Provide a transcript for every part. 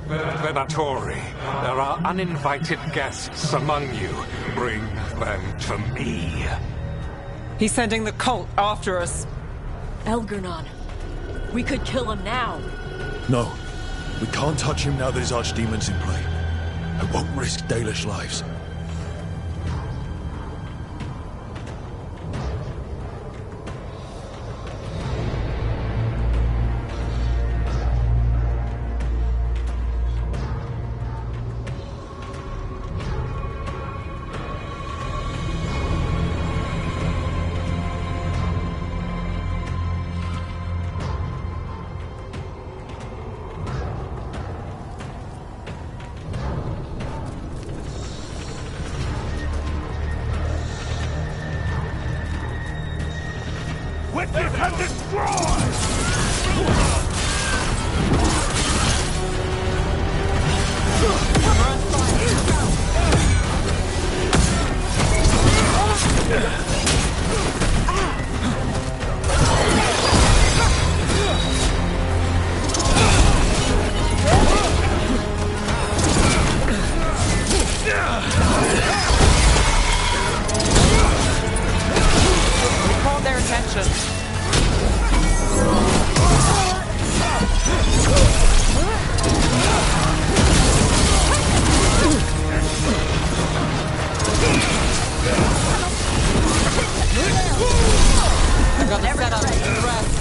Venatori, there are uninvited guests among you. Bring them to me. He's sending the cult after us. Elgernon. We could kill him now. No. We can't touch him now that his archdemon's in play. I won't risk Dalish lives. Witness and destroy! Call their attention. I got the setup. Rest.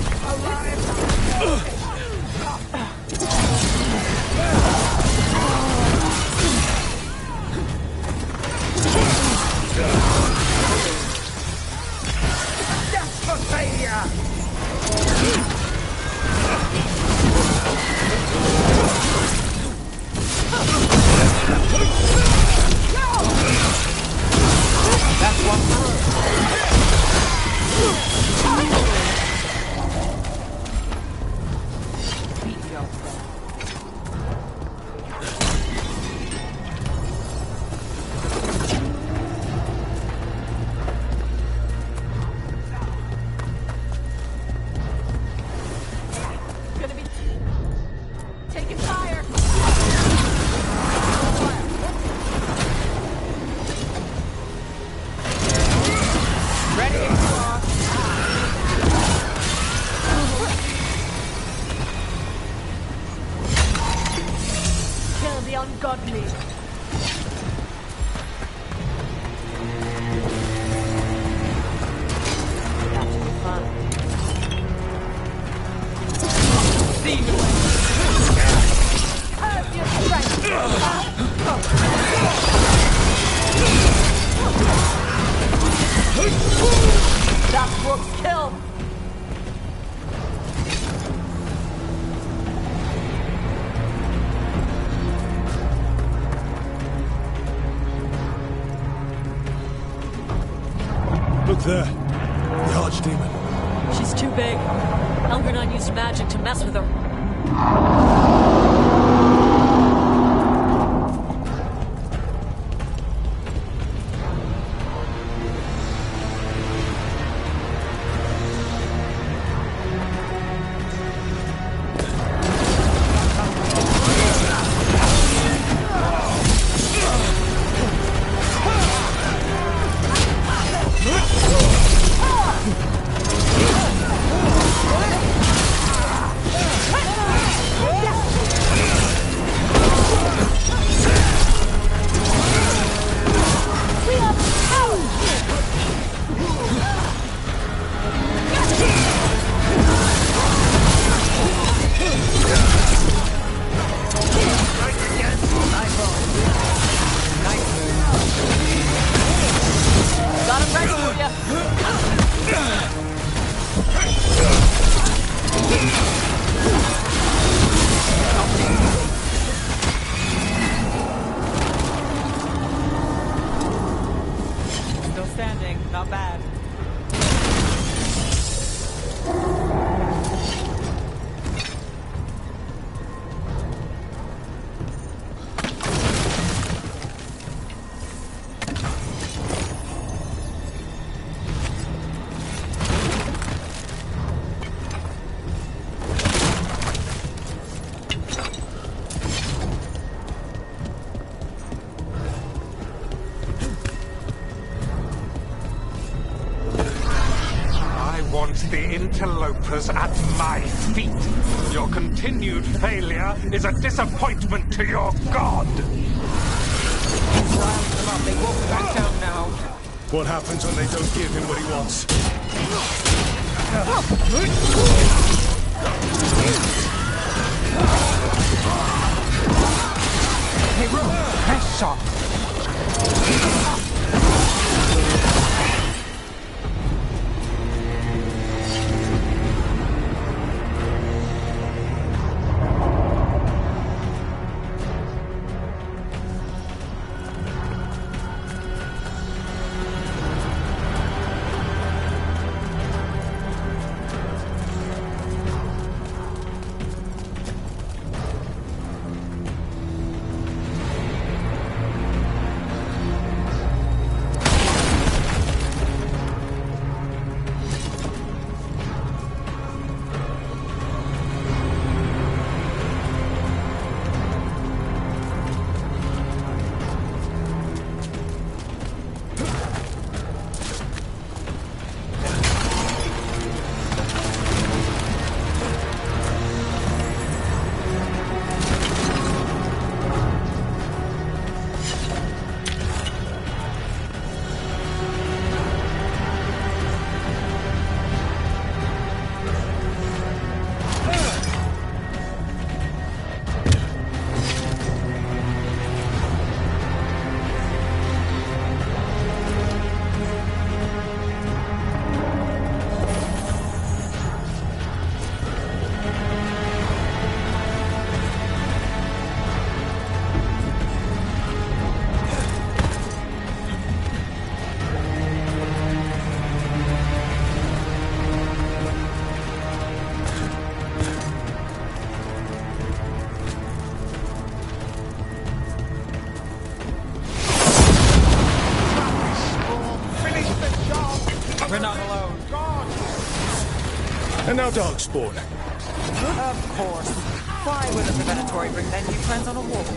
Death for failure! That's one through. Gonna be taking fire. Ready to cross. Kill the ungodly. That should be fun. See you. Curb your strength. That's Brooks' kill. Look there. The archdemon. She's too big. Elgernon used magic to mess with her. wants the interlopers at my feet. Your continued failure is a disappointment to your god. They won't be back down now. What happens when they don't give him what he wants? Hey, Ro, nice shot. We're not alone. And now Darkspawn. Of course. Why wouldn't the Venatori bring their new friends on a walk?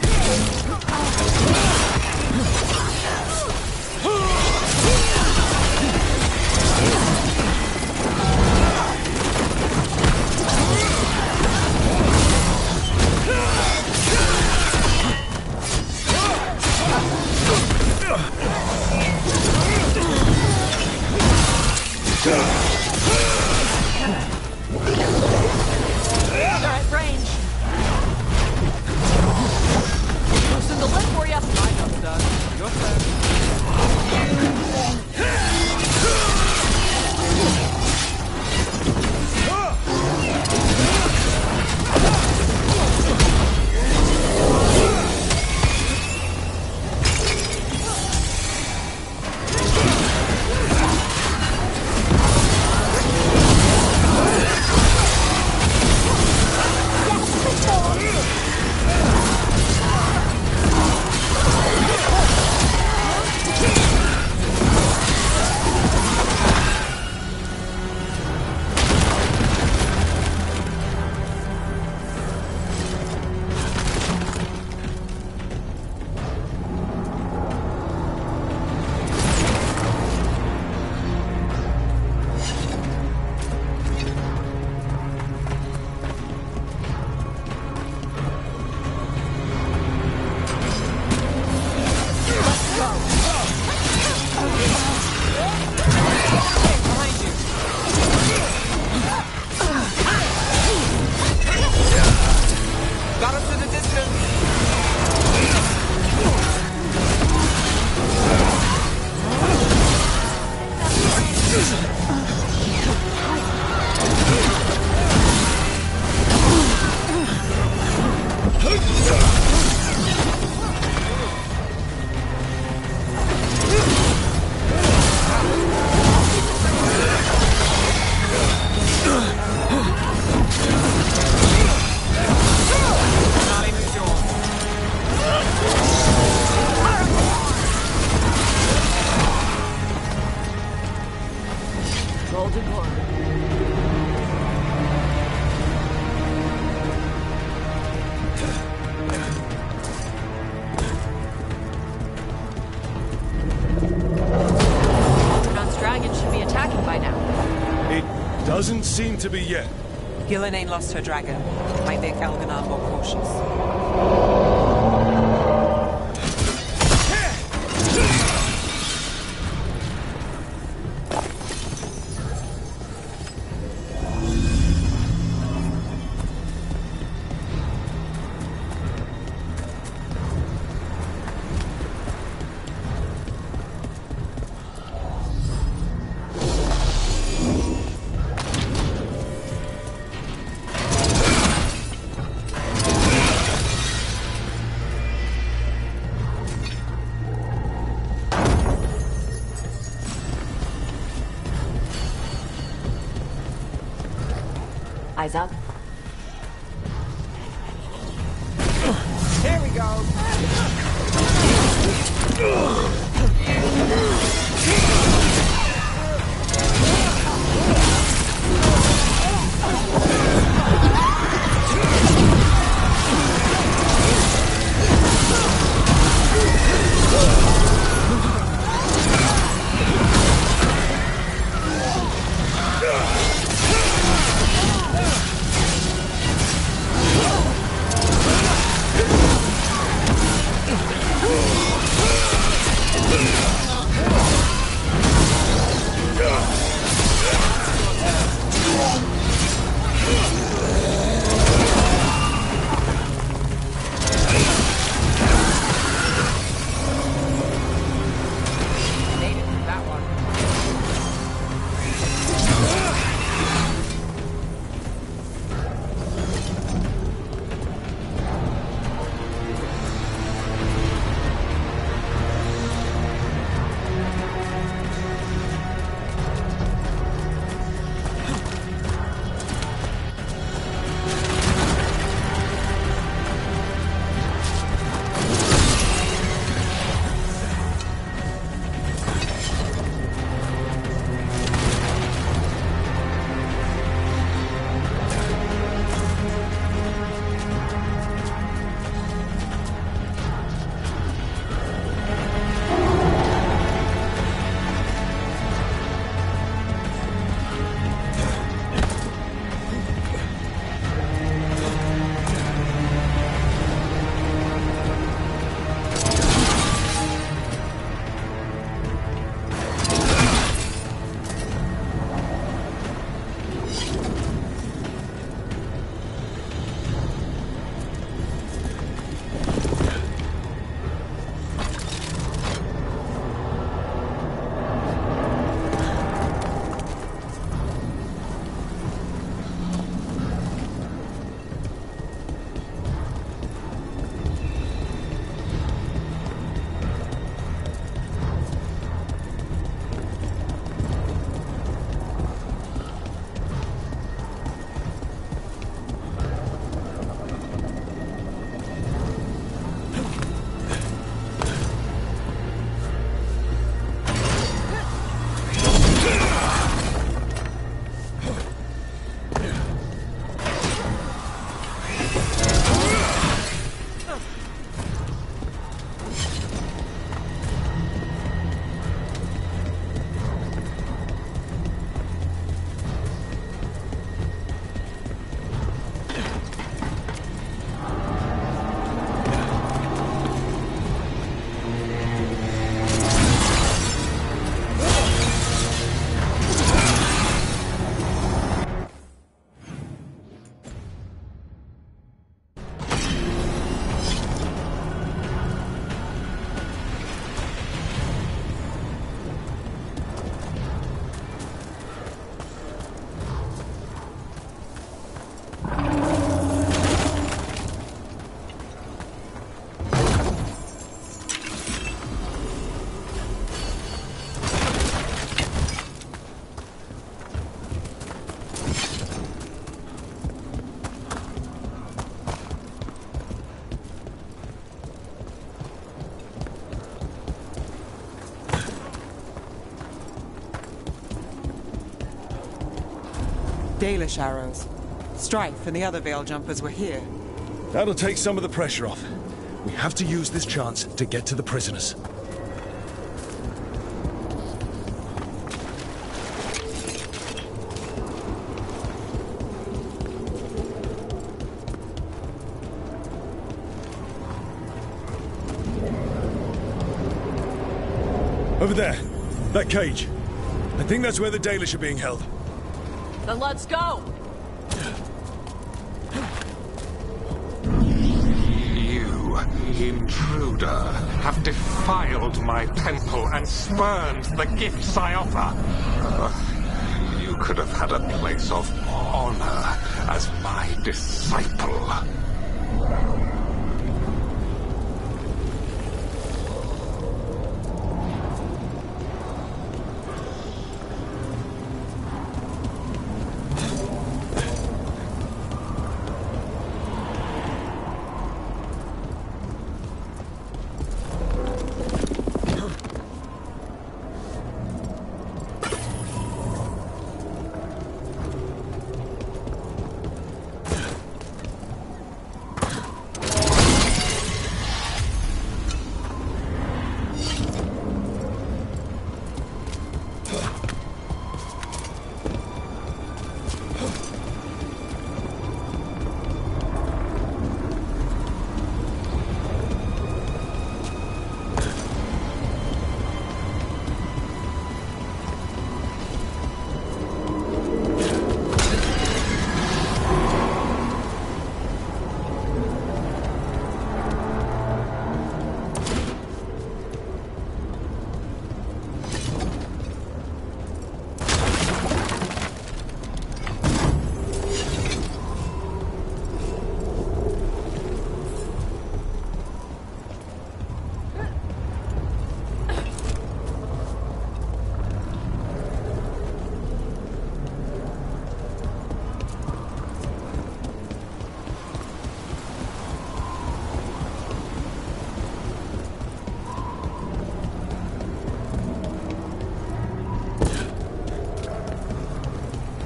Doesn't seem to be yet. Gillen ain't lost her dragon. Might make Elganon more cautious. Eyes up. Here we go! Dalish arrows. Strife and the other Veil Jumpers were here. That'll take some of the pressure off. We have to use this chance to get to the prisoners. Over there. That cage. I think that's where the Dalish are being held. Then let's go! You, intruder, have defiled my temple and spurned the gifts I offer. You could have had a place of honor as my disciple.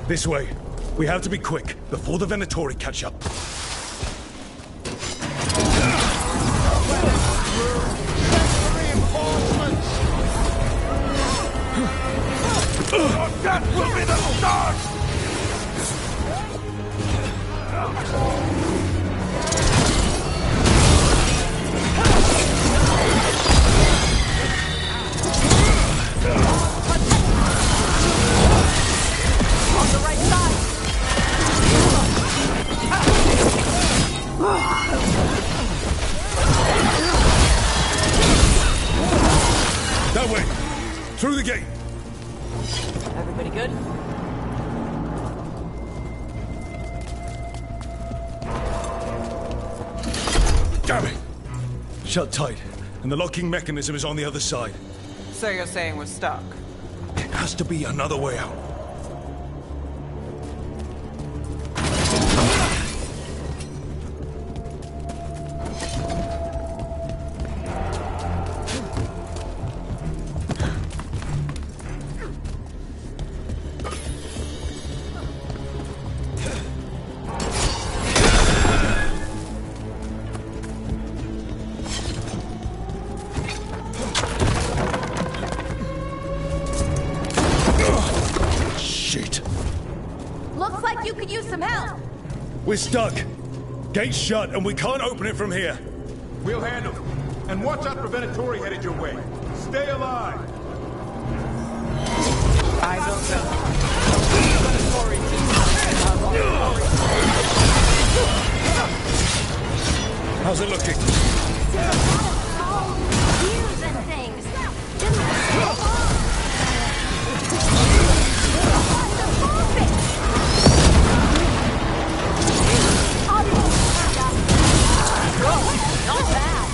This way. We have to be quick, before the Venatori catch up. That will be the start! On the right side! That way! Through the gate! Everybody good? Damn it! Shut tight, and the locking mechanism is on the other side. So you're saying we're stuck? There has to be another way out. Looks like you could use some help. We're stuck. Gate's shut, and we can't open it from here. We'll handle it. And watch out for Venatori headed your way. Stay alive! Eyes open. How's it looking? Gears and things. Not bad!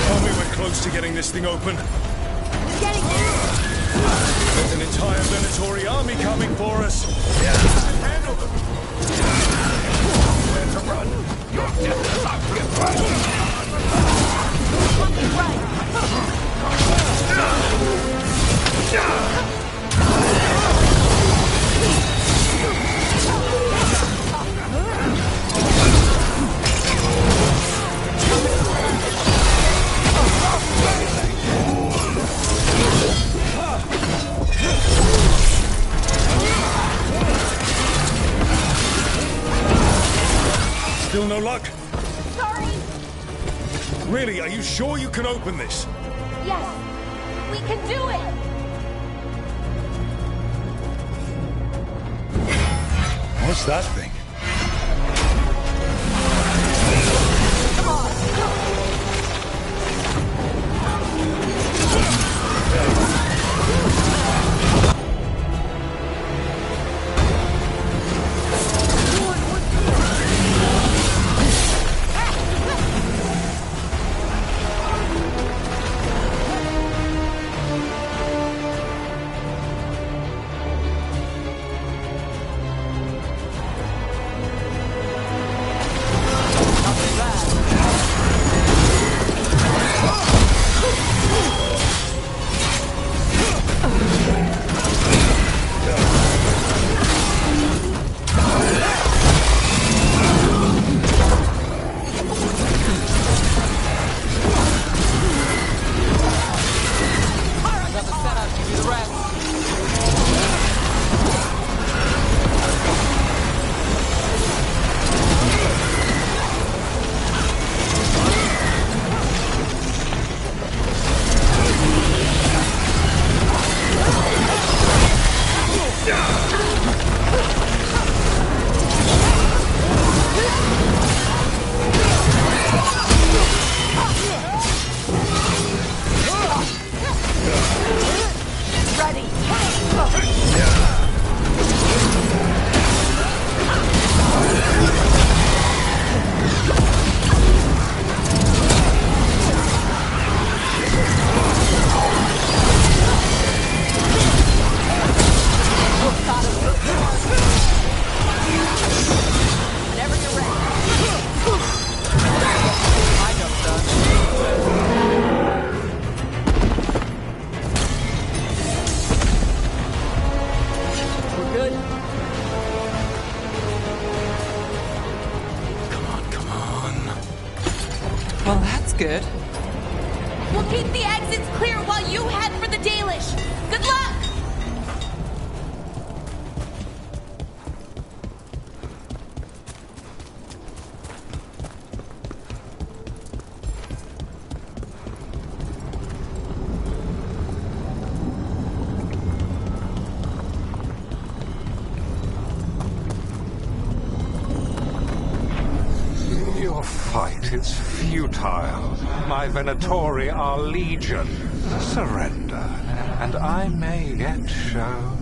Tell me we're close to getting this thing open. Getting There's an entire Venatori army coming for us. Handle them! Where to run? Your death is not Still no luck? Sorry. Really, are you sure you can open this? Yes, we can do it. What's that thing? Well, that's good. We'll keep the exits clear while you head for the Dalish. Good luck! Your fight is futile. My Venatori are legion. Surrender, and I may yet show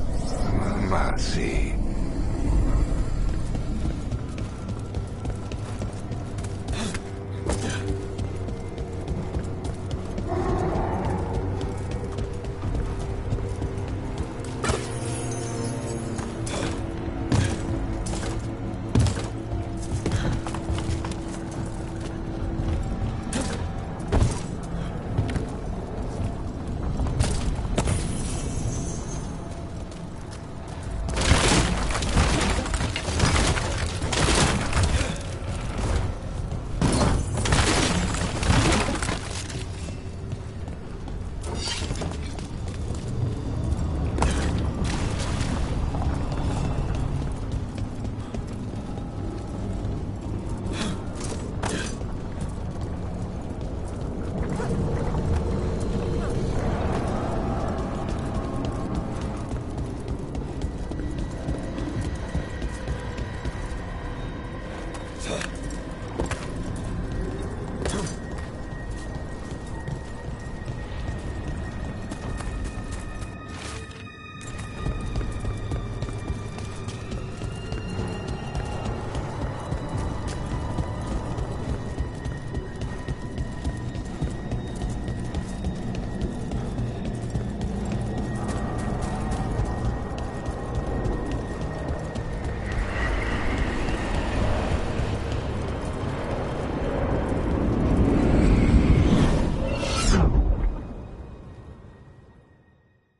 mercy.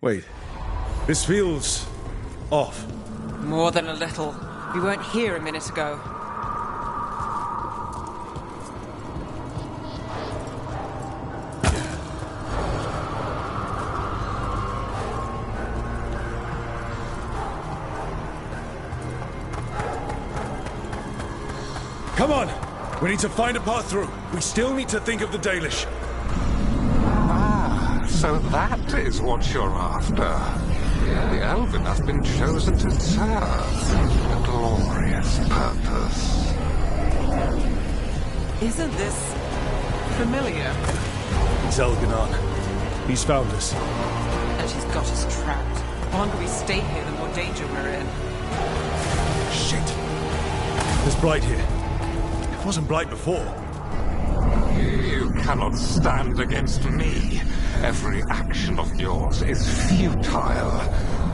Wait. This feels off. More than a little. We weren't here a minute ago. Come on! We need to find a path through. We still need to think of the Dalish. Ah, so that is what you're after. The Elven have been chosen to serve a glorious purpose. Isn't this familiar? It's Elganon. He's found us. And she's got us trapped. The longer we stay here, the more danger we're in. Shit. There's Blight here. It wasn't Blight before. You cannot stand against me. Every action of yours is futile.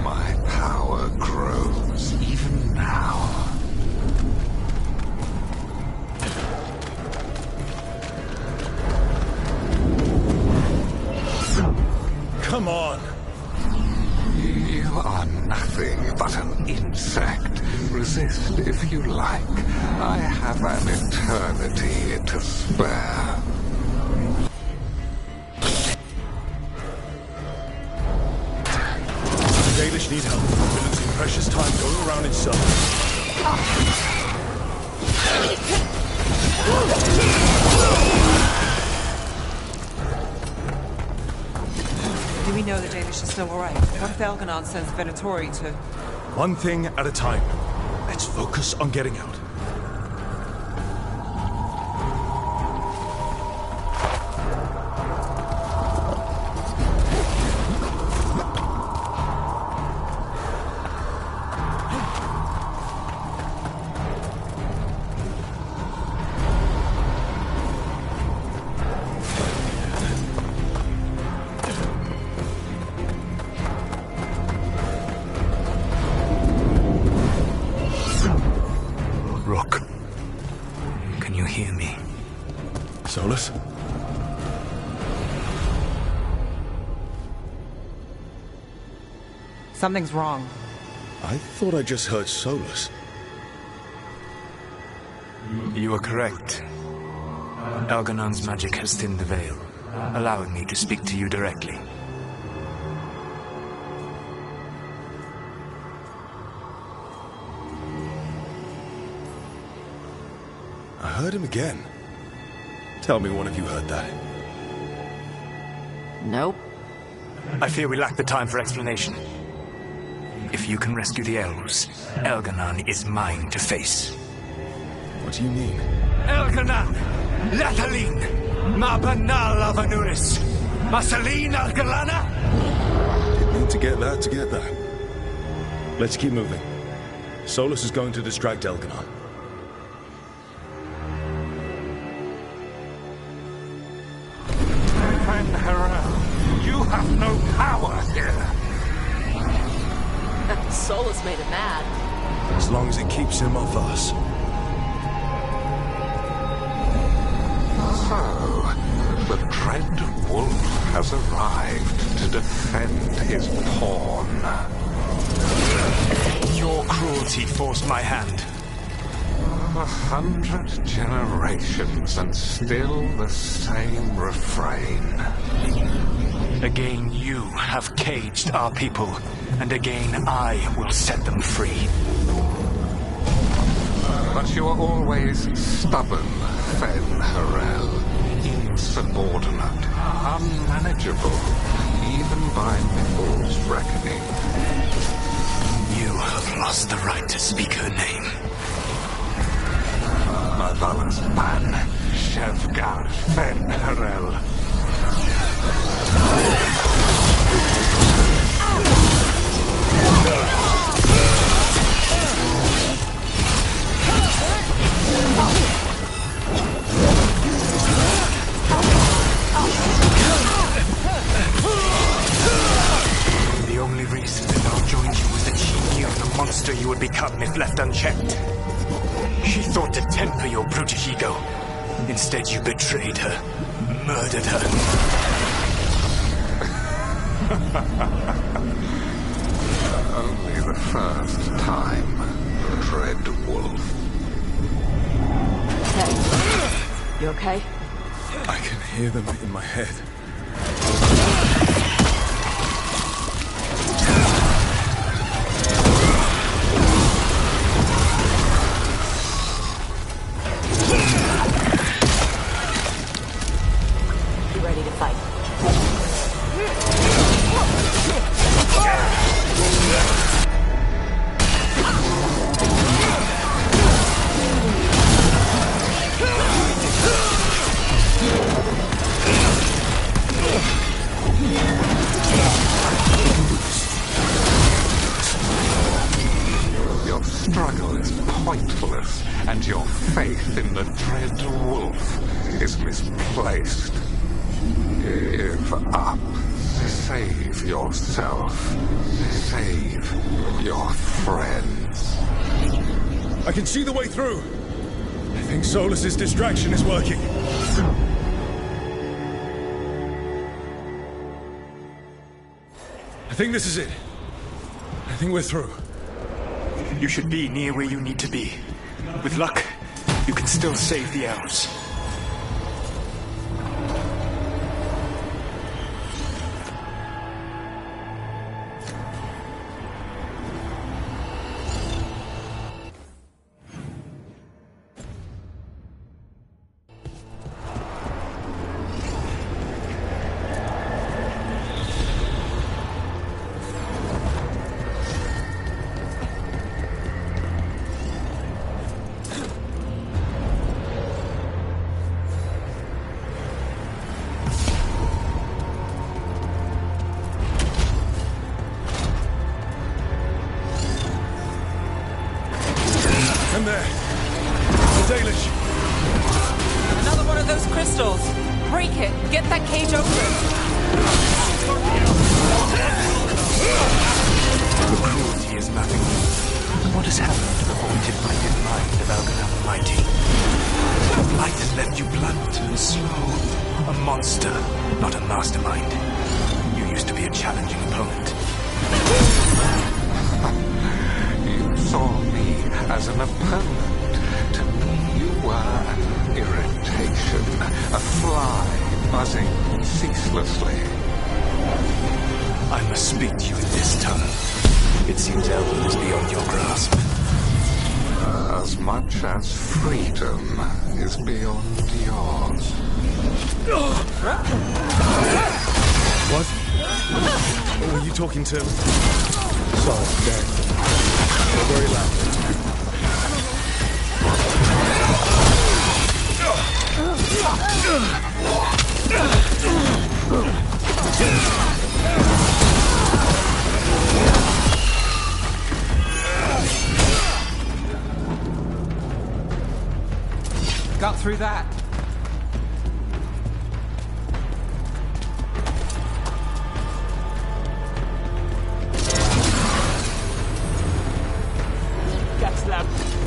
My power grows even now. Come on. You are nothing but an insect. Resist if you like. I have an eternity to spare. The Dalish need help. We're losing precious time going around in circles. Do we know the Dalish are still alright? What if Elganon sends Venatori to... One thing at a time. Let's focus on getting out. Solus? Something's wrong. I thought I just heard Solus. You are correct. Elganon's magic has thinned the veil, allowing me to speak to you directly. I heard him again. Tell me one of you heard that. Nope. I fear we lack the time for explanation. If you can rescue the elves, Elganon is mine to face. What do you mean? Elganon! Lathaline! Ma banal avanuris! Masaline Algalana! Didn't need to get that. Let's keep moving. Solus is going to distract Elganon. You have no power here. Solus made him mad. As long as it keeps him off us. So, the Dread Wolf has arrived to defend his pawn. Your cruelty forced my hand. 100 generations and still the same refrain. Again you have caged our people, and again I will set them free. But you are always stubborn, Fen Harel. Insubordinate, unmanageable, even by Nipple's reckoning. You have lost the right to speak her name. Mavalas Ban, Shevgar Fen Harel. The only reason Denal joined you was that she knew the monster you would become if left unchecked. She thought to temper your brutish ego. Instead, you betrayed her, murdered her. Only the first time, Dread Wolf. Hey, you okay? I can hear them in my head. dread wolf is misplaced. Give up. Save yourself. Save your friends. I can see the way through. I think Solus's distraction is working. I think this is it. I think we're through. You should be near where you need to be. With luck, you can still save the elves. And there. The Dalish. Another one of those crystals. Break it. Get that cage open. The cruelty is nothing new. What has happened to the haunted-minded mind of Algernon the Mighty? The blight has left you blunt and slow. A monster, not a mastermind. You used to be a challenging opponent. You saw me as an opponent. To me, you were an irritation, a fly buzzing ceaselessly. I must speak to you in this tongue. It seems Elven is beyond your grasp. As much as freedom is beyond yours. What? What were you talking to? Sorry, Dad. You're very loud. Got through that. Get them!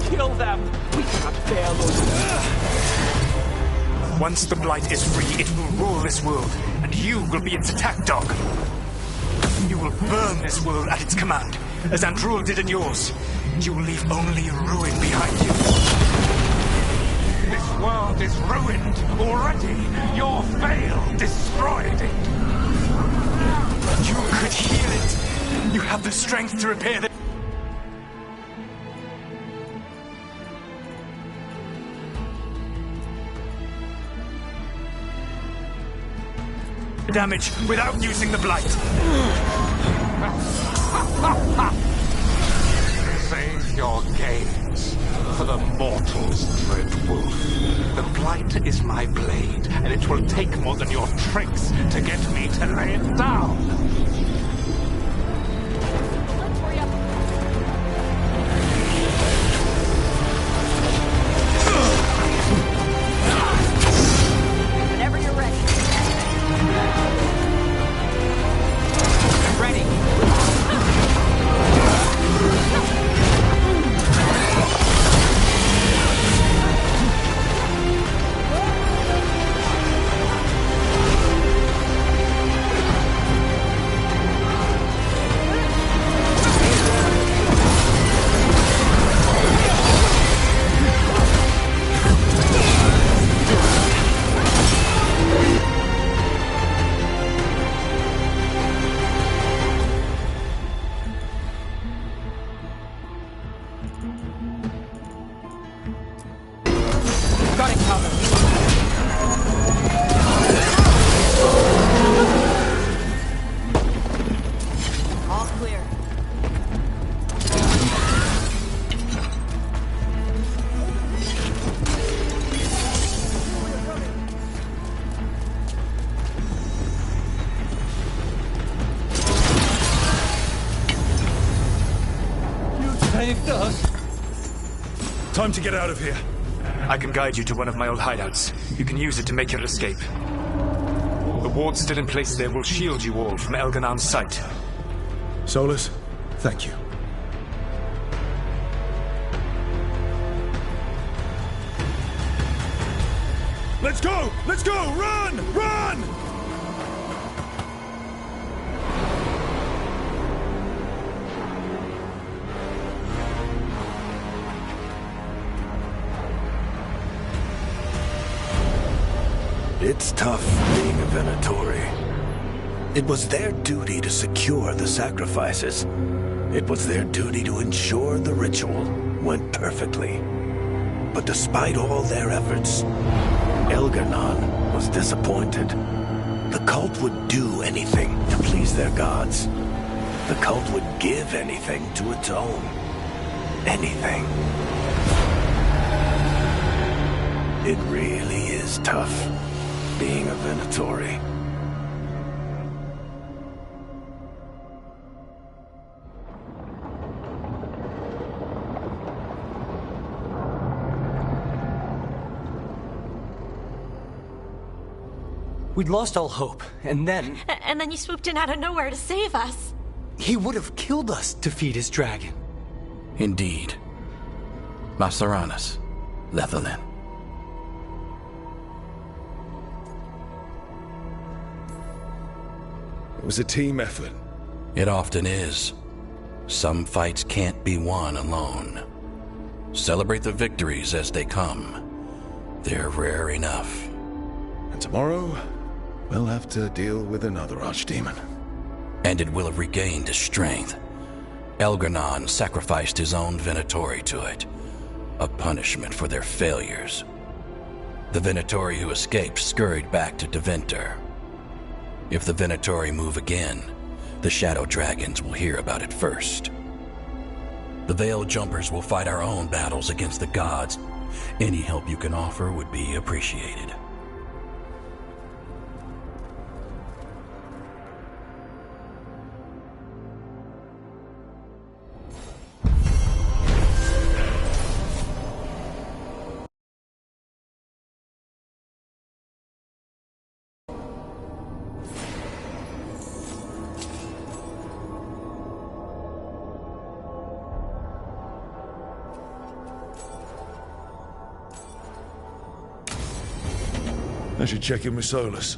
Kill them! We cannot fail those. Once the blight is free, it will rule this world, and you will be its attack dog. You will burn this world at its command, as Andrul did in yours. You will leave only ruin behind you. This world is ruined already. Your veil destroyed it. You could heal it. You have the strength to repair the damage without using the blight. Save your gains for the mortal's dread wolf. The blight is my blade, and it will take more than your tricks to get me to lay it down. Whenever you're ready. Ready. Got it covered. All clear. You saved us. Time to get out of here. I can guide you to one of my old hideouts. You can use it to make your escape. The ward still in place there will shield you all from Elganon's sight. Solus, thank you. Let's go! Let's go! Run! Run! It's tough being a Venatori. It was their duty to secure the sacrifices. It was their duty to ensure the ritual went perfectly. But despite all their efforts, Elganon was disappointed. The cult would do anything to please their gods. The cult would give anything to atone. Anything. It really is tough being a Venatori. We'd lost all hope, and then... And then you swooped in out of nowhere to save us. He would have killed us to feed his dragon. Indeed. Masaranas, Lethalin. It was a team effort. It often is. Some fights can't be won alone. Celebrate the victories as they come. They're rare enough. And tomorrow, we'll have to deal with another archdemon. And it will have regained its strength. Elganon sacrificed his own Venatori to it. A punishment for their failures. The Venatori who escaped scurried back to Deventer. If the Venatori move again, the Shadow Dragons will hear about it first. The Veil Jumpers will fight our own battles against the gods. Any help you can offer would be appreciated. I should check in with Solus.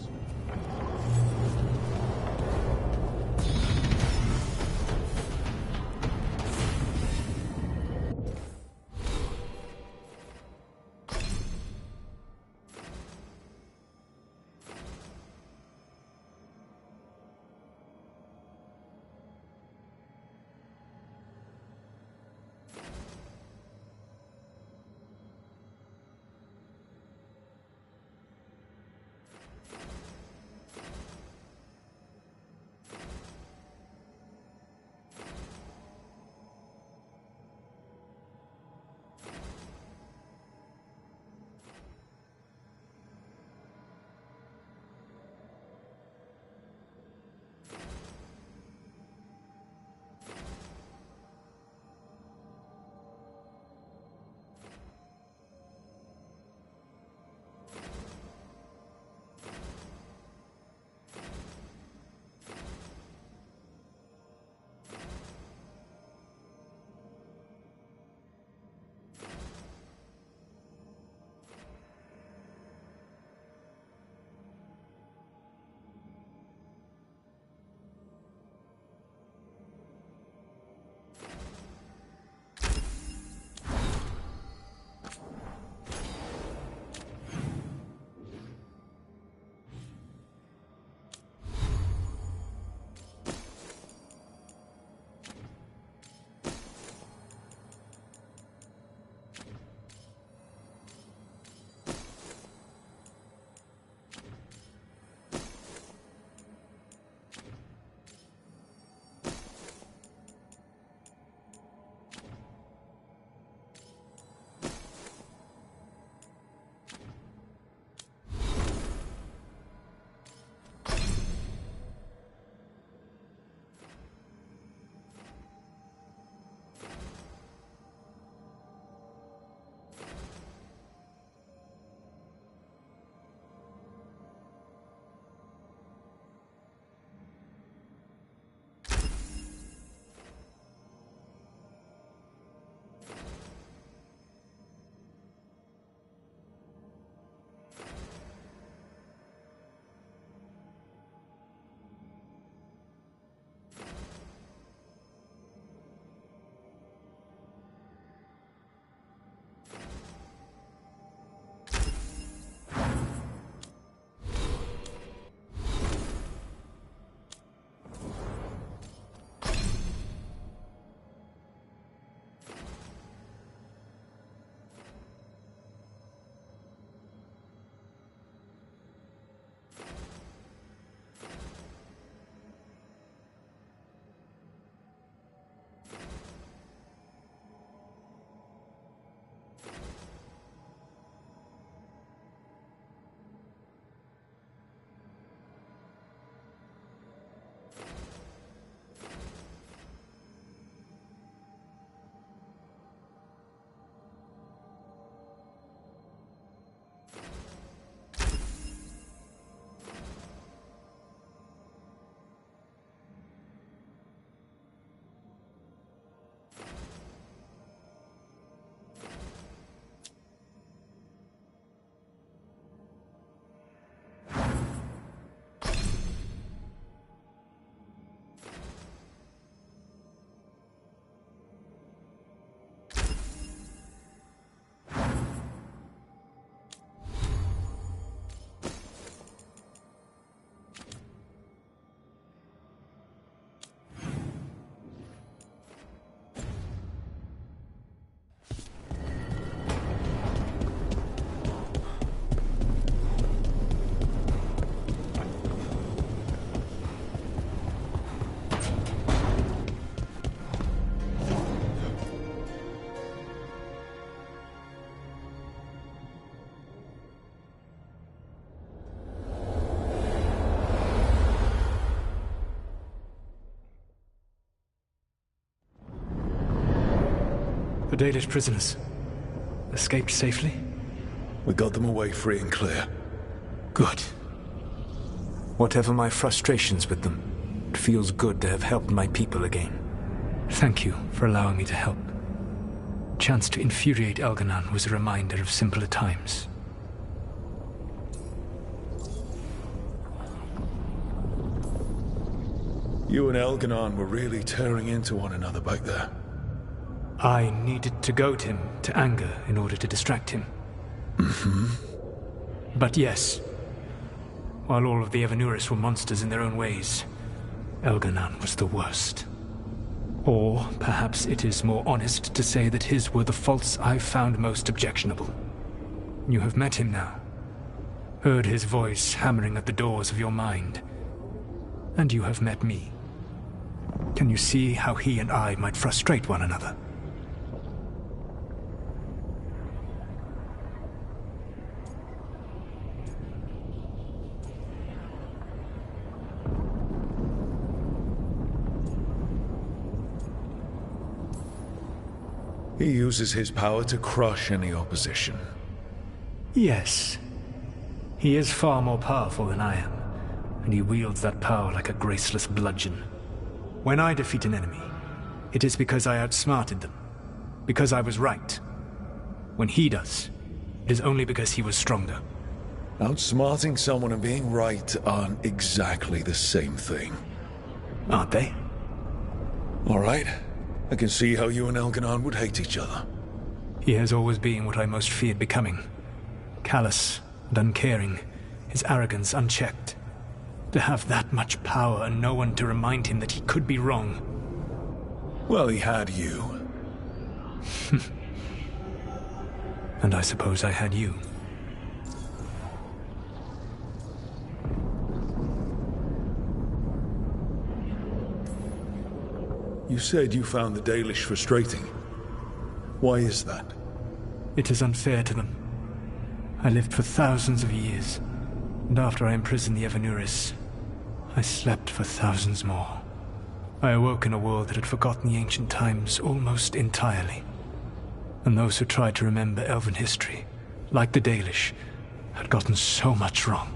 The Dalish prisoners escaped safely? We got them away free and clear. Good. Whatever my frustrations with them, it feels good to have helped my people again. Thank you for allowing me to help. Chance to infuriate Elganon was a reminder of simpler times. You and Elganon were really tearing into one another back there. I needed to goad him to anger in order to distract him. Mm-hmm. But yes, while all of the Evanuris were monsters in their own ways, Elganon was the worst. Or perhaps it is more honest to say that his were the faults I found most objectionable. You have met him now, heard his voice hammering at the doors of your mind, and you have met me. Can you see how he and I might frustrate one another? He uses his power to crush any opposition. Yes. He is far more powerful than I am, and he wields that power like a graceless bludgeon. When I defeat an enemy, it is because I outsmarted them, because I was right. When he does, it is only because he was stronger. Outsmarting someone and being right aren't exactly the same thing. Aren't they? All right. I can see how you and Elganon would hate each other. He has always been what I most feared becoming. Callous and uncaring, his arrogance unchecked. To have that much power and no one to remind him that he could be wrong. Well, he had you. And I suppose I had you. You said you found the Dalish frustrating. Why is that? It is unfair to them. I lived for thousands of years, and after I imprisoned the Evanuris, I slept for thousands more. I awoke in a world that had forgotten the ancient times almost entirely. And those who tried to remember Elven history, like the Dalish, had gotten so much wrong.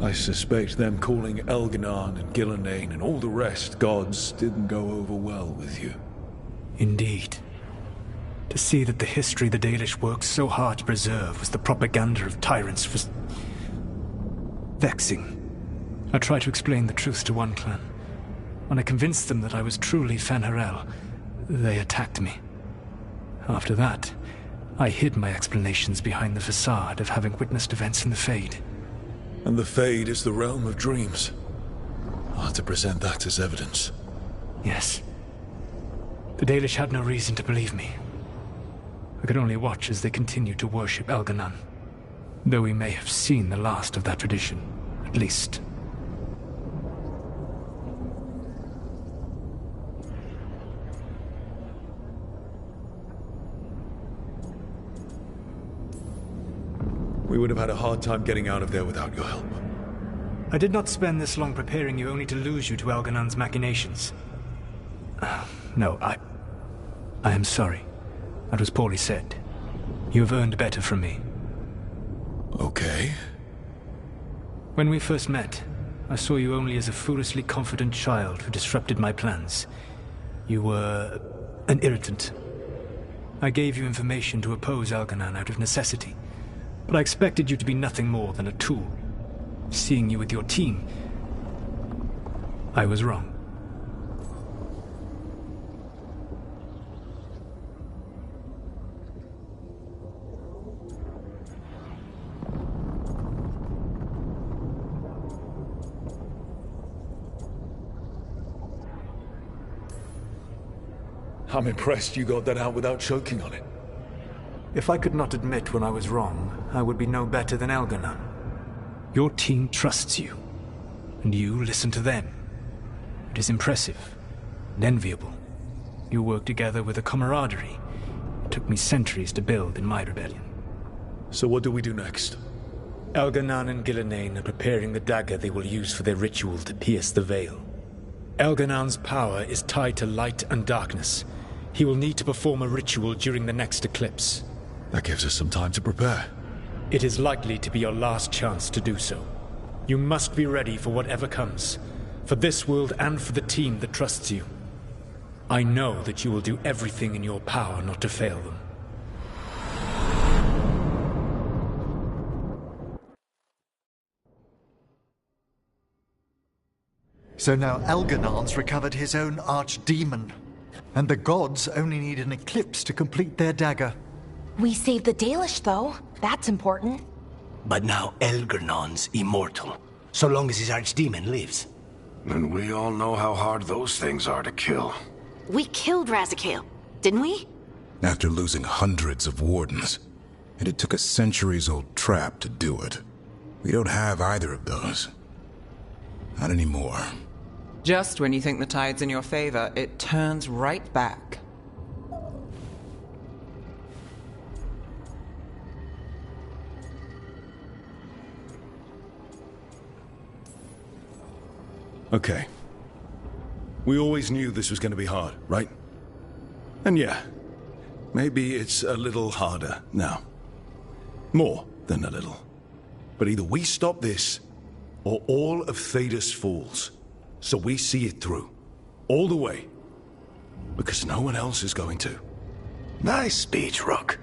I suspect them calling Elganon and Gillenane and all the rest gods didn't go over well with you. Indeed. To see that the history the Dalish worked so hard to preserve was the propaganda of tyrants was vexing. I tried to explain the truth to one clan. When I convinced them that I was truly Fen'Harel, they attacked me. After that, I hid my explanations behind the facade of having witnessed events in the Fade. And the Fade is the realm of dreams. Hard to present that as evidence. Yes. The Dalish had no reason to believe me. I could only watch as they continued to worship Elganon. Though we may have seen the last of that tradition, at least. We would have had a hard time getting out of there without your help. I did not spend this long preparing you only to lose you to Elganon's machinations. No, I am sorry. That was poorly said. You have earned better from me. Okay. When we first met, I saw you only as a foolishly confident child who disrupted my plans. You were an irritant. I gave you information to oppose Elganon out of necessity. But I expected you to be nothing more than a tool. Seeing you with your team, I was wrong. I'm impressed you got that out without choking on it. If I could not admit when I was wrong, I would be no better than Elganon. Your team trusts you, and you listen to them. It is impressive and enviable. You work together with a camaraderie it took me centuries to build in my rebellion. So what do we do next? Elganon and Gillenane are preparing the dagger they will use for their ritual to pierce the veil. Elganon's power is tied to light and darkness. He will need to perform a ritual during the next eclipse. That gives us some time to prepare. It is likely to be your last chance to do so. You must be ready for whatever comes, for this world and for the team that trusts you. I know that you will do everything in your power not to fail them. So now Elganon's recovered his own archdemon, and the gods only need an eclipse to complete their dagger. We saved the Dalish, though. That's important. But now Elganon's immortal, so long as his archdemon lives. And we all know how hard those things are to kill. We killed Razikale, didn't we? After losing hundreds of wardens. And it took a centuries-old trap to do it. We don't have either of those. Not anymore. Just when you think the tide's in your favor, it turns right back. Okay. We always knew this was going to be hard, right? And yeah, maybe it's a little harder now. More than a little. But either we stop this, or all of Thedas falls. So we see it through. All the way. Because no one else is going to. Nice speech, Rook.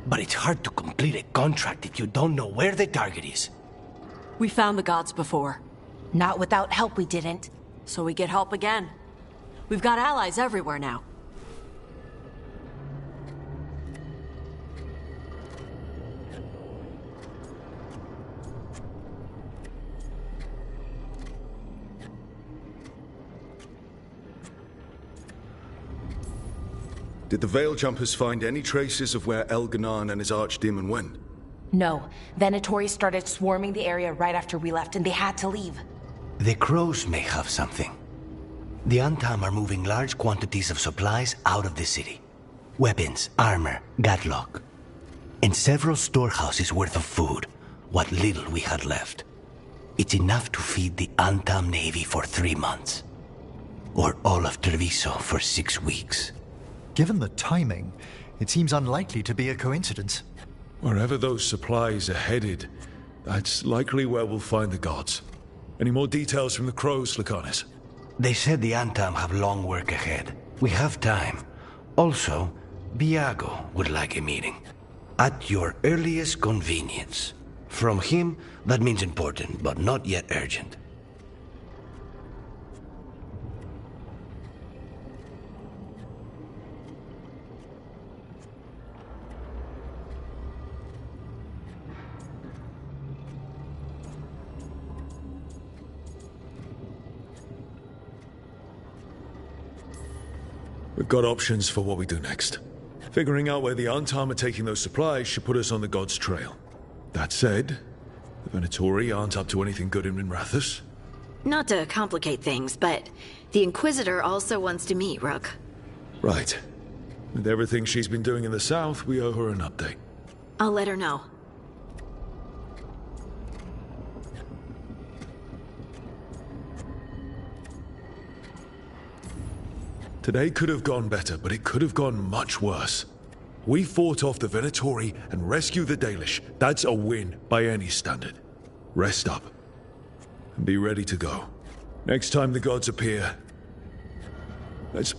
But it's hard to complete a contract if you don't know where the target is. We found the gods before. Not without help, we didn't. So we get help again. We've got allies everywhere now. Did the Veil Jumpers find any traces of where Elganon and his archdemon went? No. Venatori started swarming the area right after we left, and they had to leave. The crows may have something. The Antam are moving large quantities of supplies out of the city. Weapons, armor, gatlock. And several storehouses worth of food, what little we had left. It's enough to feed the Antam Navy for 3 months. Or all of Treviso for 6 weeks. Given the timing, it seems unlikely to be a coincidence. Wherever those supplies are headed, that's likely where we'll find the gods. Any more details from the crows, Lycanis? They said the Antam have long work ahead. We have time. Also, Biago would like a meeting. At your earliest convenience. From him, that means important, but not yet urgent. We've got options for what we do next. Figuring out where the Antam are taking those supplies should put us on the gods' trail. That said, the Venatori aren't up to anything good in Minrathous. Not to complicate things, but the Inquisitor also wants to meet Rook. Right. With everything she's been doing in the south, we owe her an update. I'll let her know. Today could have gone better, but it could have gone much worse. We fought off the Venatori and rescued the Dalish. That's a win by any standard. Rest up. And be ready to go. Next time the gods appear, let's...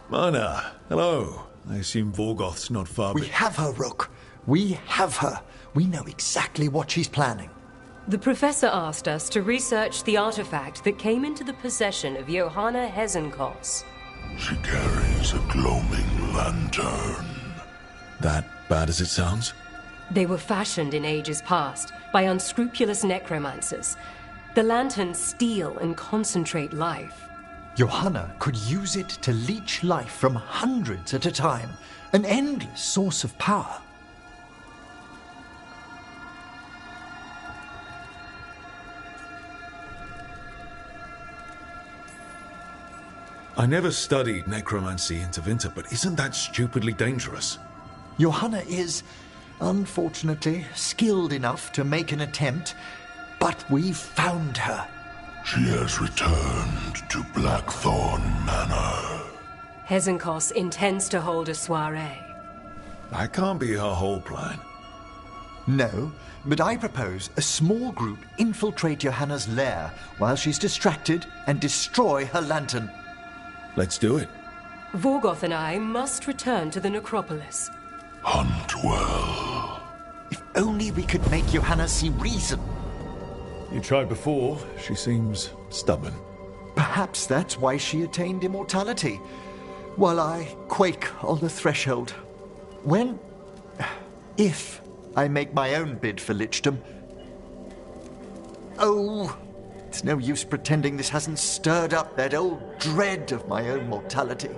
Mana, hello. I assume Vorgoth's not far. We have her, Rook. We have her. We know exactly what she's planning. The Professor asked us to research the artifact that came into the possession of Johanna Hezenkos. She carries a gloaming lantern. That bad as it sounds? They were fashioned in ages past by unscrupulous necromancers. The lanterns steal and concentrate life. Johanna could use it to leech life from hundreds at a time. An endless source of power. I never studied necromancy in Tevinter, but isn't that stupidly dangerous? Johanna is, unfortunately, skilled enough to make an attempt, but we've found her. She has returned to Blackthorn Manor. Hezenkos intends to hold a soiree. That can't be her whole plan. No, but I propose a small group infiltrate Johanna's lair while she's distracted and destroy her lantern. Let's do it. Vorgoth and I must return to the necropolis. Hunt well. If only we could make Johanna see reason. You tried before. She seems stubborn. Perhaps that's why she attained immortality, while I quake on the threshold. If I make my own bid for lichdom. Oh, it's no use pretending this hasn't stirred up that old dread of my own mortality.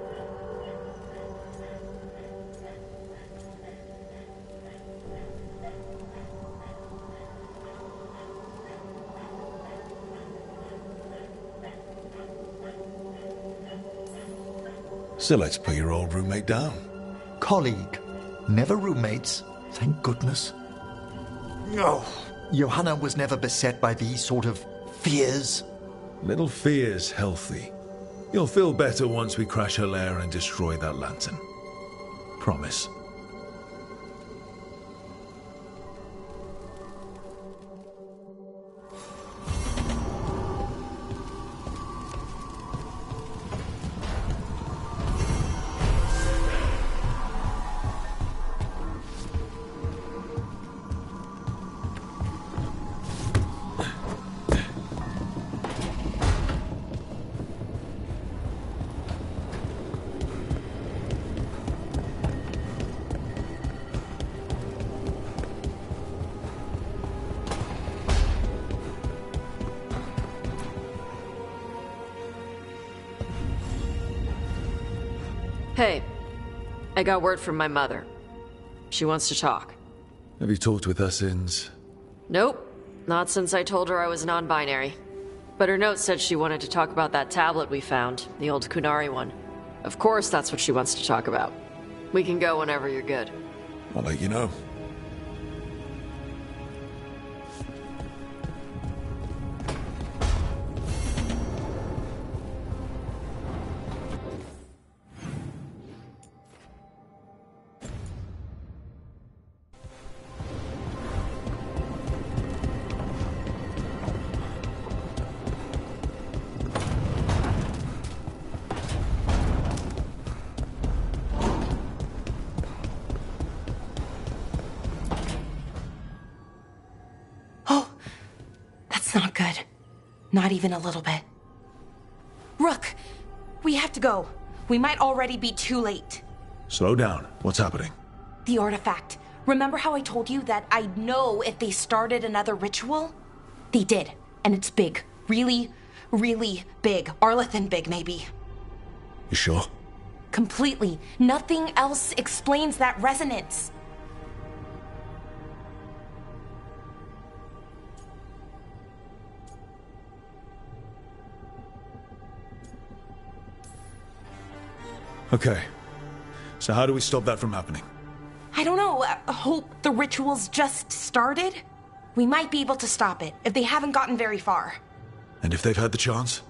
So let's put your old roommate down. Colleague, never roommates, thank goodness. No, Johanna was never beset by these sort of fears. Little fear's healthy. You'll feel better once we crash her lair and destroy that lantern. Promise. Hey, I got word from my mother. She wants to talk. Have you talked with her since? Nope, not since I told her I was non-binary. But her note said she wanted to talk about that tablet we found, the old Kunari one. Of course that's what she wants to talk about. We can go whenever you're good. I'll let you know. Not good. Not even a little bit. Rook, we have to go. We might already be too late. Slow down. What's happening? The artifact. Remember how I told you that I'd know if they started another ritual? They did. And it's big. Really, really big. Arlethan big, maybe. You sure? Completely. Nothing else explains that resonance. Okay. So how do we stop that from happening? I don't know. Hope the ritual's just started? We might be able to stop it if they haven't gotten very far. And if they've had the chance?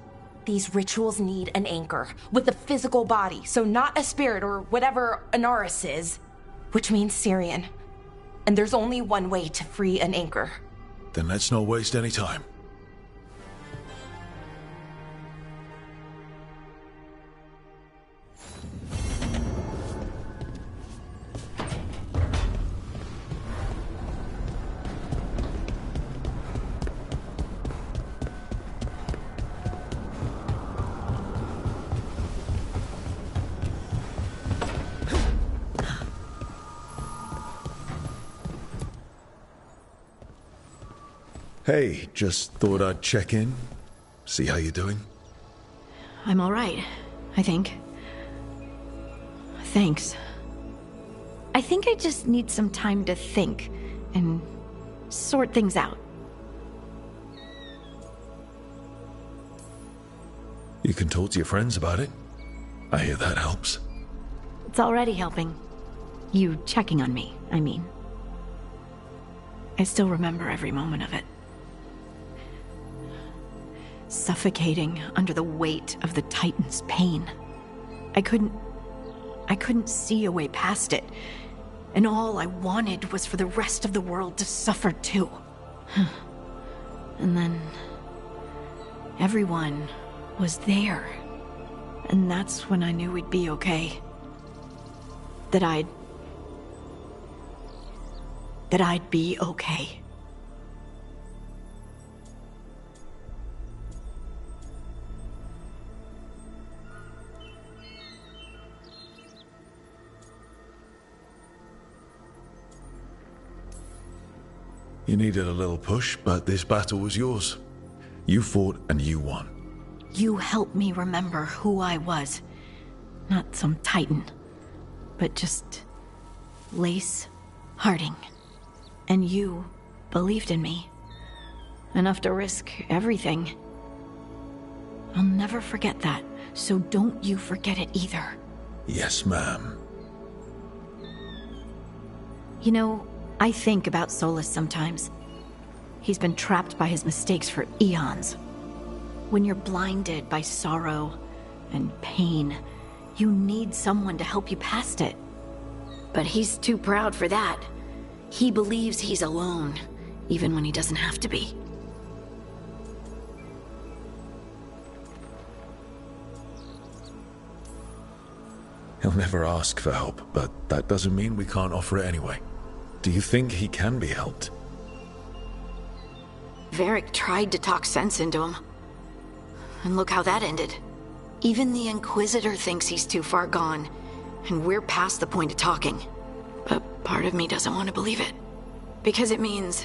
These rituals need an anchor with a physical body, so not a spirit or whatever Anaris is, which means Syrian. And there's only one way to free an anchor. Then let's not waste any time. Hey, just thought I'd check in, see how you're doing. I'm all right, I think. Thanks. I think I just need some time to think and sort things out. You can talk to your friends about it. I hear that helps. It's already helping. You checking on me, I mean. I still remember every moment of it. Suffocating under the weight of the Titan's pain. I couldn't see a way past it. And all I wanted was for the rest of the world to suffer too. And then everyone was there. And that's when I knew we'd be okay. That I'd be okay. You needed a little push, but this battle was yours. You fought and you won. You helped me remember who I was. Not some Titan, but just Lace Harding. And you believed in me. Enough to risk everything. I'll never forget that, so don't you forget it either. Yes, ma'am. You know, I think about Solus sometimes. He's been trapped by his mistakes for eons. When you're blinded by sorrow and pain, you need someone to help you past it. But he's too proud for that. He believes he's alone, even when he doesn't have to be. He'll never ask for help, but that doesn't mean we can't offer it anyway. Do you think he can be helped? Varric tried to talk sense into him. And look how that ended. Even the Inquisitor thinks he's too far gone, and we're past the point of talking. But part of me doesn't want to believe it. Because it means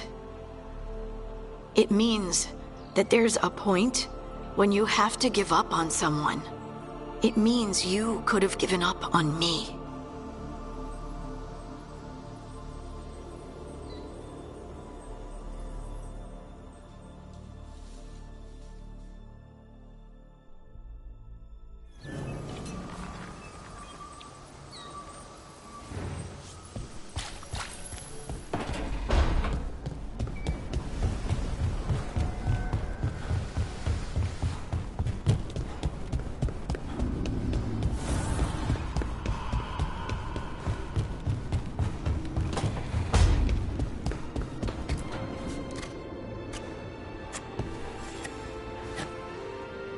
that there's a point when you have to give up on someone. It means you could have given up on me.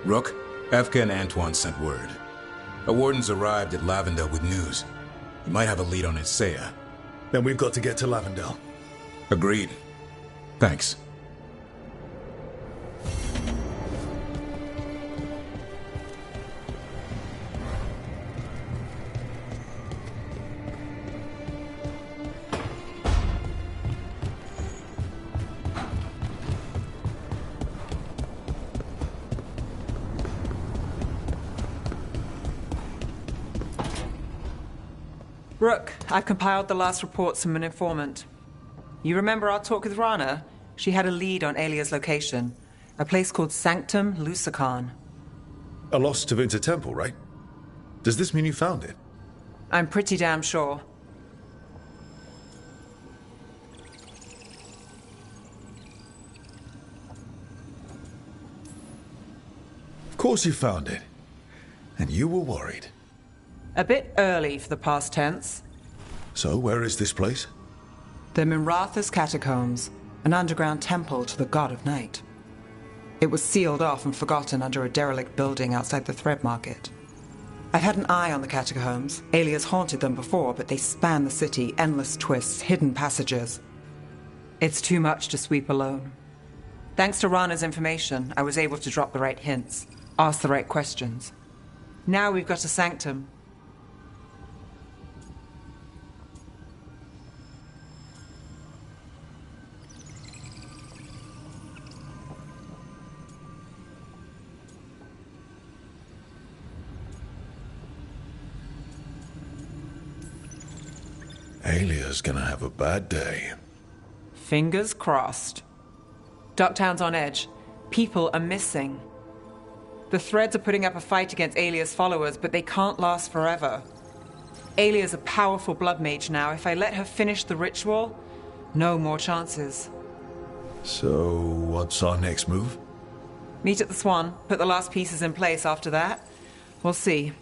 Rook, Evka and Antoine sent word. A warden's arrived at Lavendel with news. He might have a lead on Isaiah. Then we've got to get to Lavendel. Agreed. Thanks. Rook, I've compiled the last reports from an informant. You remember our talk with Rana? She had a lead on Alia's location. A place called Sanctum Lucican. A lost Tevinter temple, right? Does this mean you found it? I'm pretty damn sure. Of course you found it. And you were worried. A bit early for the past tense. So, where is this place? The Minratha's Catacombs, an underground temple to the god of night. It was sealed off and forgotten under a derelict building outside the Thread Market. I've had an eye on the catacombs. Alias haunted them before, but they span the city, endless twists, hidden passages. It's too much to sweep alone. Thanks to Rana's information, I was able to drop the right hints, ask the right questions. Now we've got a sanctum. Alia's gonna have a bad day. Fingers crossed. Ducktown's on edge. People are missing. The Threads are putting up a fight against Alia's followers, but they can't last forever. Alia's a powerful blood mage now. If I let her finish the ritual, no more chances. So, what's our next move? Meet at the Swan, put the last pieces in place after that. We'll see.